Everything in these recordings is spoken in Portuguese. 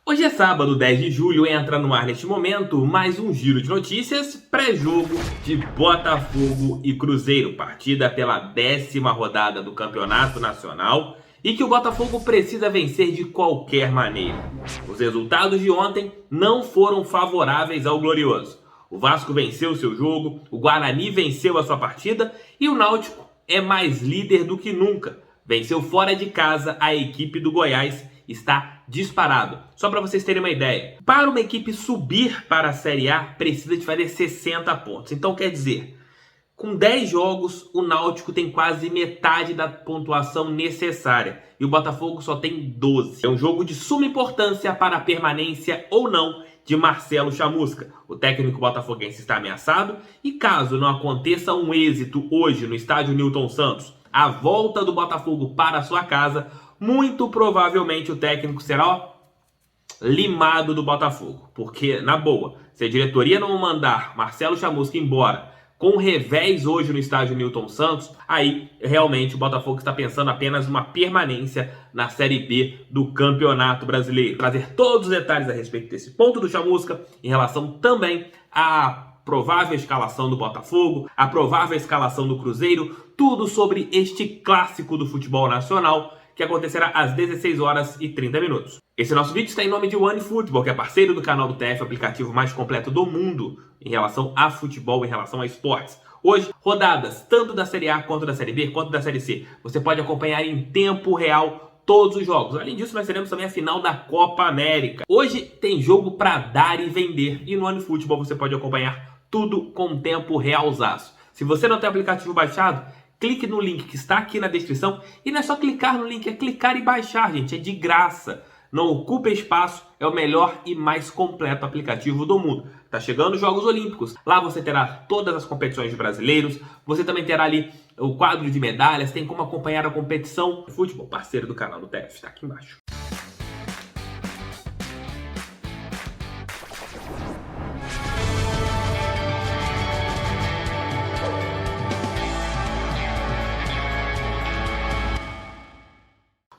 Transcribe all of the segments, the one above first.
Hoje é sábado, 10 de julho, e entra no ar neste momento mais um giro de notícias pré-jogo de Botafogo e Cruzeiro, partida pela 10ª rodada do Campeonato Nacional e que o Botafogo precisa vencer de qualquer maneira. Os resultados de ontem não foram favoráveis ao Glorioso. O Vasco venceu seu jogo, o Guarani venceu a sua partida e o Náutico é mais líder do que nunca. Venceu fora de casa a equipe do Goiás, está disparado. Só para vocês terem uma ideia, para uma equipe subir para a Série A, precisa de fazer 60 pontos. Então quer dizer, com 10 jogos, o Náutico tem quase metade da pontuação necessária. E o Botafogo só tem 12. É um jogo de suma importância para a permanência ou não de Marcelo Chamusca. O técnico botafoguense está ameaçado e caso não aconteça um êxito hoje no estádio Newton Santos, a volta do Botafogo para a sua casa, muito provavelmente o técnico será limado do Botafogo. Porque, na boa, se a diretoria não mandar Marcelo Chamusca embora com um revés hoje no estádio Newton Santos, aí realmente o Botafogo está pensando apenas uma permanência na Série B do Campeonato Brasileiro. Trazer todos os detalhes a respeito desse ponto do Chamusca, em relação também à provável escalação do Botafogo, a provável escalação do Cruzeiro, tudo sobre este clássico do futebol nacional, que acontecerá às 16h30. Esse nosso vídeo está em nome de OneFootball, que é parceiro do canal do TF, aplicativo mais completo do mundo em relação a futebol, em relação a esportes. Hoje, rodadas tanto da Série A, quanto da Série B, quanto da Série C. Você pode acompanhar em tempo real todos os jogos. Além disso, nós teremos também a final da Copa América. Hoje tem jogo para dar e vender, e no OneFootball você pode acompanhar tudo com tempo realzaço. Se você não tem o aplicativo baixado, clique no link que está aqui na descrição. E não é só clicar no link, é clicar e baixar, gente. É de graça. Não ocupa espaço. É o melhor e mais completo aplicativo do mundo. Tá chegando os Jogos Olímpicos. Lá você terá todas as competições de brasileiros. Você também terá ali o quadro de medalhas. Tem como acompanhar a competição. Futebol, parceiro do canal do TF. Está aqui embaixo.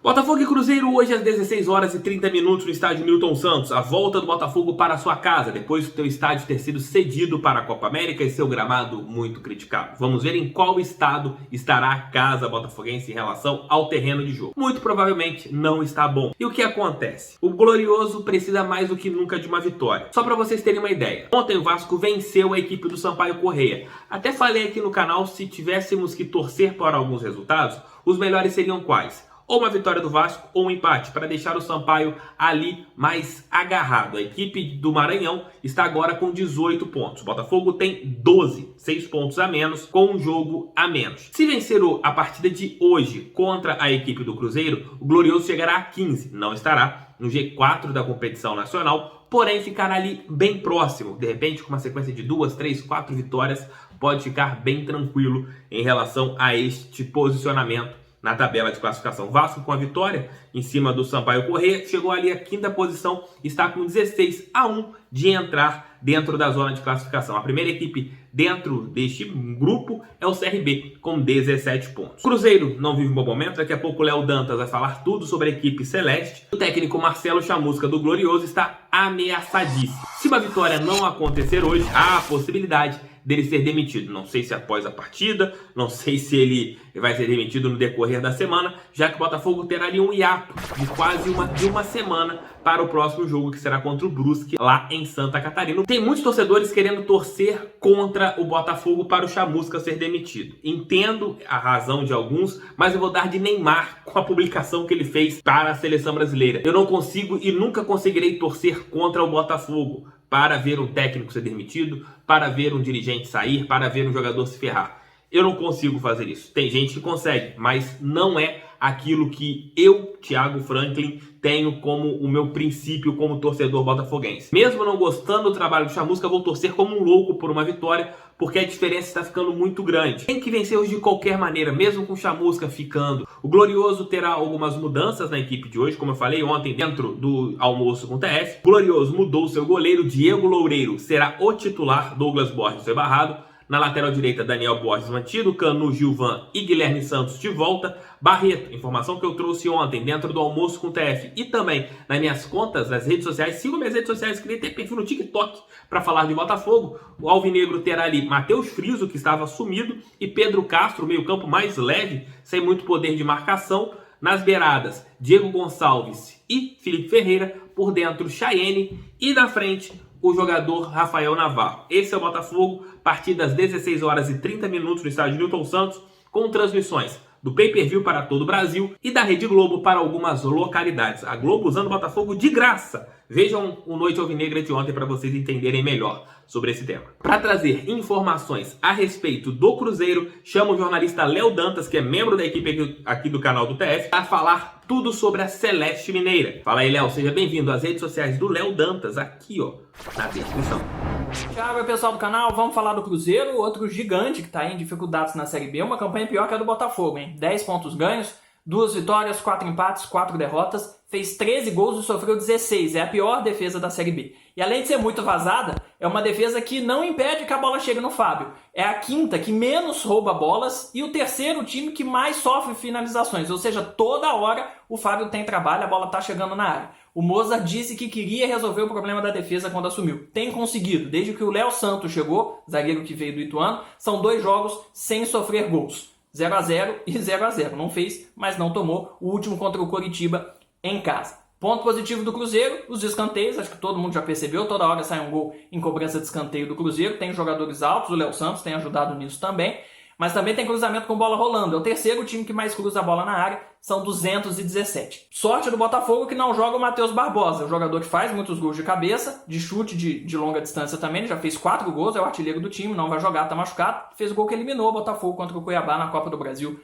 Botafogo e Cruzeiro hoje às 16h30 no estádio Newton Santos. A volta do Botafogo para a sua casa, depois do seu estádio ter sido cedido para a Copa América e seu gramado muito criticado. Vamos ver em qual estado estará a casa botafoguense em relação ao terreno de jogo. Muito provavelmente não está bom. E o que acontece? O Glorioso precisa mais do que nunca de uma vitória. Só para vocês terem uma ideia. Ontem o Vasco venceu a equipe do Sampaio Corrêa. Até falei aqui no canal, se tivéssemos que torcer para alguns resultados, os melhores seriam quais? Ou uma vitória do Vasco ou um empate, para deixar o Sampaio ali mais agarrado. A equipe do Maranhão está agora com 18 pontos. O Botafogo tem 12, 6 pontos a menos, com um jogo a menos. Se vencer a partida de hoje contra a equipe do Cruzeiro, o Glorioso chegará a 15. Não estará no G4 da competição nacional, porém ficará ali bem próximo. De repente, com uma sequência de 2, 3, 4 vitórias, pode ficar bem tranquilo em relação a este posicionamento na tabela de classificação. Vasco com a vitória em cima do Sampaio Corrêa chegou ali à 5ª posição, está com 16-1 de entrar dentro da zona de classificação. A primeira equipe dentro deste grupo é o CRB com 17 pontos. Cruzeiro não vive um bom momento, daqui a pouco o Léo Dantas vai falar tudo sobre a equipe celeste. O técnico Marcelo Chamusca do Glorioso está ameaçadíssimo. Se uma vitória não acontecer hoje, há a possibilidade dele ser demitido. Não sei se após a partida, não sei se ele vai ser demitido no decorrer da semana, já que o Botafogo terá ali um hiato de quase uma semana para o próximo jogo, que será contra o Brusque, lá em Santa Catarina. Tem muitos torcedores querendo torcer contra o Botafogo para o Chamusca ser demitido. Entendo a razão de alguns, mas eu vou dar de Neymar com a publicação que ele fez para a seleção brasileira. Eu não consigo e nunca conseguirei torcer contra o Botafogo para ver um técnico ser demitido, para ver um dirigente sair, para ver um jogador se ferrar. Eu não consigo fazer isso. Tem gente que consegue, mas não é aquilo que eu, Thiago Franklin, tenho como o meu princípio como torcedor botafoguense. Mesmo não gostando do trabalho do Chamusca, vou torcer como um louco por uma vitória, porque a diferença está ficando muito grande. Tem que vencer hoje de qualquer maneira, mesmo com o Chamusca ficando. O Glorioso terá algumas mudanças na equipe de hoje, como eu falei ontem, dentro do almoço com o TF. O Glorioso mudou seu goleiro, Diego Loureiro será o titular, Douglas Borges foi barrado. Na lateral direita, Daniel Borges mantido, Canu, Gilvan e Guilherme Santos de volta. Barreto, informação que eu trouxe ontem dentro do Almoço com o TF e também nas minhas contas, nas redes sociais. Sigam minhas redes sociais, queria ter perfil no TikTok para falar de Botafogo. O Alvinegro terá ali Matheus Friso, que estava sumido, e Pedro Castro, meio campo mais leve, sem muito poder de marcação. Nas beiradas, Diego Gonçalves e Felipe Ferreira. Por dentro, Chayenne. E na frente, o jogador Rafael Navarro. Esse é o Botafogo, partida às 16 horas e 30 minutos no estádio Newton Santos, com transmissões do pay-per-view para todo o Brasil e da Rede Globo para algumas localidades. A Globo usando o Botafogo de graça. Vejam o Noite Alvinegra de ontem para vocês entenderem melhor sobre esse tema. Para trazer informações a respeito do Cruzeiro, chamo o jornalista Léo Dantas, que é membro da equipe aqui do canal do TF, para falar tudo sobre a Celeste Mineira. Fala aí, Léo, seja bem-vindo às redes sociais do Léo Dantas, aqui ó, na descrição. Tchau, pessoal do canal, vamos falar do Cruzeiro, outro gigante que está em dificuldades na Série B, uma campanha pior que a do Botafogo, hein? 10 pontos ganhos, 2 vitórias, 4 empates, 4 derrotas, fez 13 gols e sofreu 16, é a pior defesa da Série B. E além de ser muito vazada, é uma defesa que não impede que a bola chegue no Fábio. É a quinta que menos rouba bolas e o terceiro time que mais sofre finalizações, ou seja, toda hora o Fábio tem trabalho, a bola está chegando na área. O Mozart disse que queria resolver o problema da defesa quando assumiu. Tem conseguido. Desde que o Léo Santos chegou, zagueiro que veio do Ituano, são 2 jogos sem sofrer gols. 0-0 e 0-0. Não fez, mas não tomou. O último contra o Coritiba em casa. Ponto positivo do Cruzeiro, os escanteios. Acho que todo mundo já percebeu. Toda hora sai um gol em cobrança de escanteio do Cruzeiro. Tem jogadores altos, o Léo Santos tem ajudado nisso também. Mas também tem cruzamento com bola rolando. É o terceiro time que mais cruza a bola na área. São 217. Sorte do Botafogo que não joga o Matheus Barbosa. O jogador que faz muitos gols de cabeça, de chute de longa distância também. Ele já fez 4 gols, é o artilheiro do time, não vai jogar, tá machucado. Fez o gol que eliminou o Botafogo contra o Cuiabá na Copa do Brasil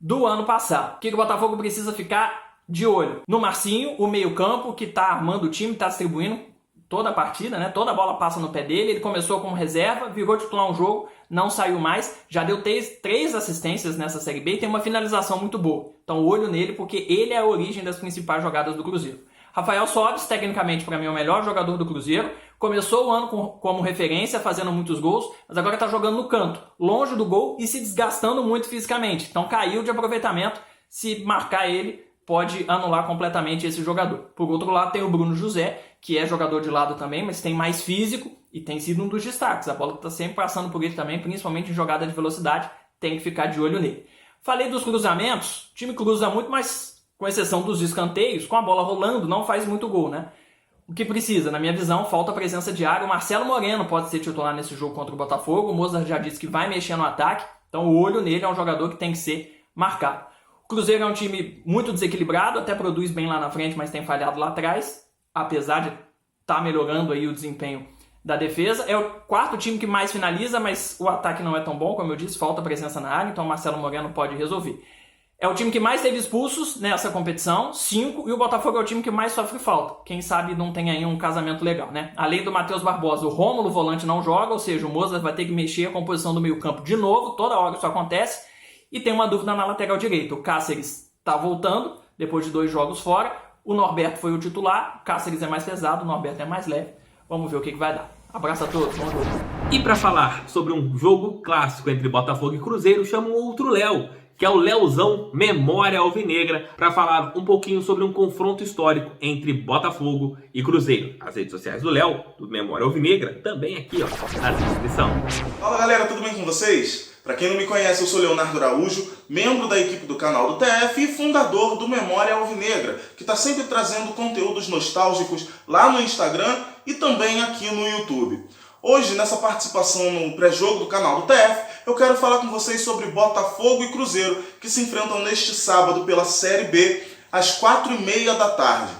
do ano passado. O que o Botafogo precisa ficar de olho? No Marcinho, o meio-campo que tá armando o time, tá distribuindo toda a partida, né? Toda a bola passa no pé dele. Ele começou como reserva, virou titular um jogo, não saiu mais. Já deu 3 assistências nessa Série B e tem uma finalização muito boa. Então, olho nele, porque ele é a origem das principais jogadas do Cruzeiro. Rafael Sobis, tecnicamente, para mim, é o melhor jogador do Cruzeiro. Começou o ano como referência, fazendo muitos gols, mas agora está jogando no canto, longe do gol e se desgastando muito fisicamente. Então, caiu de aproveitamento. Se marcar ele, pode anular completamente esse jogador. Por outro lado, tem o Bruno José, que é jogador de lado também, mas tem mais físico e tem sido um dos destaques. A bola está sempre passando por ele também, principalmente em jogada de velocidade, tem que ficar de olho nele. Falei dos cruzamentos, o time cruza muito, mas com exceção dos escanteios, com a bola rolando, não faz muito gol, né? O que precisa, na minha visão, falta presença de área. O Marcelo Moreno pode ser titular nesse jogo contra o Botafogo, o Mozart já disse que vai mexer no ataque, então o olho nele é um jogador que tem que ser marcado. O Cruzeiro é um time muito desequilibrado, até produz bem lá na frente, mas tem falhado lá atrás, apesar de estar melhorando aí o desempenho da defesa. É o 4º time que mais finaliza, mas o ataque não é tão bom, como eu disse, falta presença na área, então o Marcelo Moreno pode resolver. É o time que mais teve expulsos nessa competição, 5, e o Botafogo é o time que mais sofre falta. Quem sabe não tem aí um casamento legal, né? Além do Matheus Barbosa, o Rômulo, volante, não joga, ou seja, o Mozart vai ter que mexer a composição do meio-campo de novo, toda hora isso acontece. E tem uma dúvida na lateral direita. O Cáceres está voltando, depois de 2 jogos fora. O Norberto foi o titular. O Cáceres é mais pesado, o Norberto é mais leve. Vamos ver o que vai dar. Abraço a todos. Bom jogo. E para falar sobre um jogo clássico entre Botafogo e Cruzeiro, chamo um outro Léo, que é o Léozão Memória Alvinegra, para falar um pouquinho sobre um confronto histórico entre Botafogo e Cruzeiro. As redes sociais do Léo, do Memória Alvinegra, também aqui ó, na descrição. Fala galera, tudo bem com vocês? Para quem não me conhece, eu sou Leonardo Araújo, membro da equipe do canal do TF e fundador do Memória Alvinegra, que está sempre trazendo conteúdos nostálgicos lá no Instagram e também aqui no YouTube. Hoje, nessa participação no pré-jogo do canal do TF, eu quero falar com vocês sobre Botafogo e Cruzeiro, que se enfrentam neste sábado pela Série B, às 4h30 da tarde.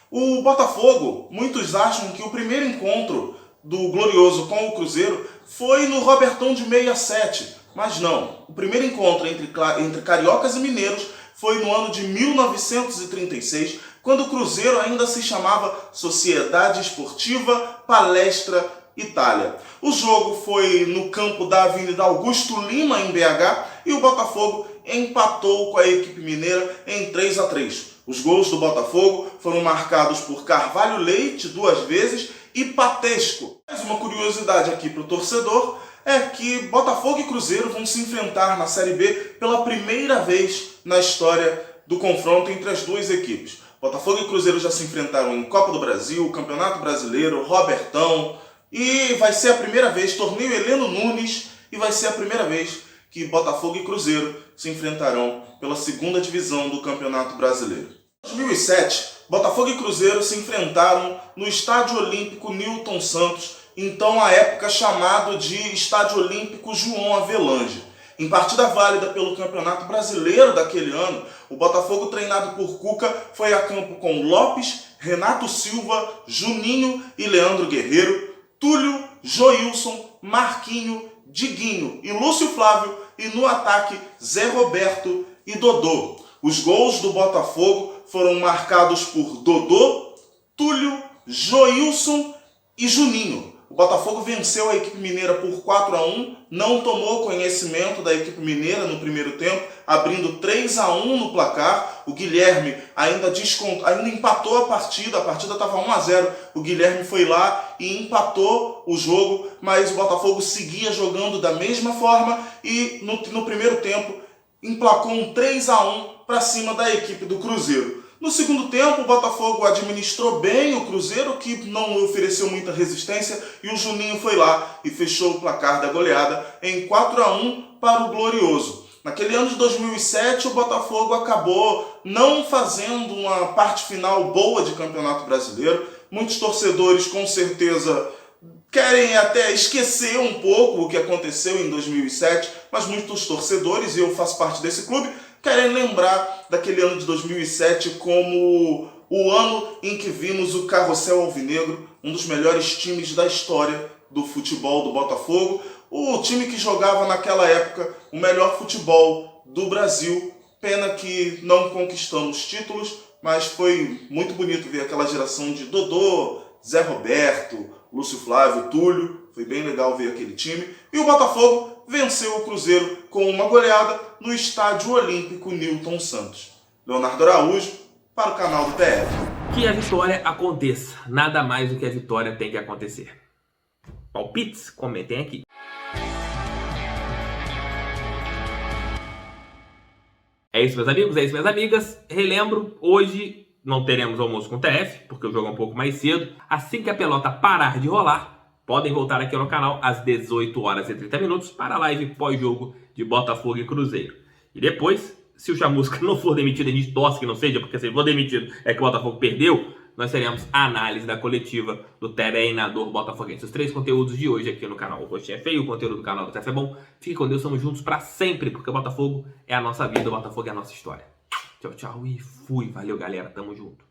O Botafogo, muitos acham que o primeiro encontro do Glorioso com o Cruzeiro foi no Robertão de 67, mas não. O primeiro encontro entre cariocas e mineiros foi no ano de 1936, quando o Cruzeiro ainda se chamava Sociedade Esportiva Palestra Itália. O jogo foi no campo da Avenida Augusto Lima, em BH, e o Botafogo empatou com a equipe mineira em 3-3. Os gols do Botafogo foram marcados por Carvalho Leite 2 vezes e Patesco. Mais uma curiosidade aqui para o torcedor, é que Botafogo e Cruzeiro vão se enfrentar na Série B pela primeira vez na história do confronto entre as duas equipes. Botafogo e Cruzeiro já se enfrentaram em Copa do Brasil, Campeonato Brasileiro, Robertão, e vai ser a primeira vez, torneio Heleno Nunes, e vai ser a primeira vez que Botafogo e Cruzeiro se enfrentarão pela segunda divisão do Campeonato Brasileiro. Em 2007, Botafogo e Cruzeiro se enfrentaram no Estádio Olímpico Newton Santos, então à época chamado de Estádio Olímpico João Avelange. Em partida válida pelo Campeonato Brasileiro daquele ano, o Botafogo, treinado por Cuca, foi a campo com Lopes, Renato Silva, Juninho e Leandro Guerreiro, Túlio, Joilson, Marquinho, Diguinho e Lúcio Flávio, e no ataque Zé Roberto e Dodô. Os gols do Botafogo foram marcados por Dodô, Túlio, Joilson e Juninho. O Botafogo venceu a equipe mineira por 4-1, não tomou conhecimento da equipe mineira no primeiro tempo, abrindo 3-1 no placar. O Guilherme ainda empatou a partida estava 1-0. O Guilherme foi lá e empatou o jogo, mas o Botafogo seguia jogando da mesma forma e no primeiro tempo emplacou um 3-1 para cima da equipe do Cruzeiro. No segundo tempo, o Botafogo administrou bem o Cruzeiro, que não ofereceu muita resistência, e o Juninho foi lá e fechou o placar da goleada em 4-1 para o Glorioso. Naquele ano de 2007, o Botafogo acabou não fazendo uma parte final boa de Campeonato Brasileiro. Muitos torcedores, com certeza, querem até esquecer um pouco o que aconteceu em 2007, mas muitos torcedores, e eu faço parte desse clube, querem lembrar daquele ano de 2007 como o ano em que vimos o Carrossel Alvinegro, um dos melhores times da história do futebol do Botafogo, o time que jogava naquela época o melhor futebol do Brasil. Pena que não conquistamos títulos, mas foi muito bonito ver aquela geração de Dodô, Zé Roberto, Lúcio Flávio, Túlio. Foi bem legal ver aquele time. E o Botafogo venceu o Cruzeiro com uma goleada no Estádio Olímpico Newton Santos. Leonardo Araújo, para o canal do TF. Que a vitória aconteça. Nada mais do que a vitória tem que acontecer. Palpites? Comentem aqui. É isso, meus amigos, é isso, minhas amigas. Relembro, hoje não teremos almoço com o TF, porque o jogo é um pouco mais cedo. Assim que a pelota parar de rolar, podem voltar aqui no canal às 18h30 para a live pós-jogo de Botafogo e Cruzeiro. E depois, se o Chamusca não for demitido, a gente torce que não seja, porque se ele for demitido é que o Botafogo perdeu, nós teremos a análise da coletiva do treinador botafoguense. Os 3 conteúdos de hoje aqui no canal. O Rostinho é Feio, o conteúdo do canal do TF é bom. Fique com Deus, estamos juntos para sempre, porque o Botafogo é a nossa vida, o Botafogo é a nossa história. Tchau, tchau e fui. Valeu, galera. Tamo junto.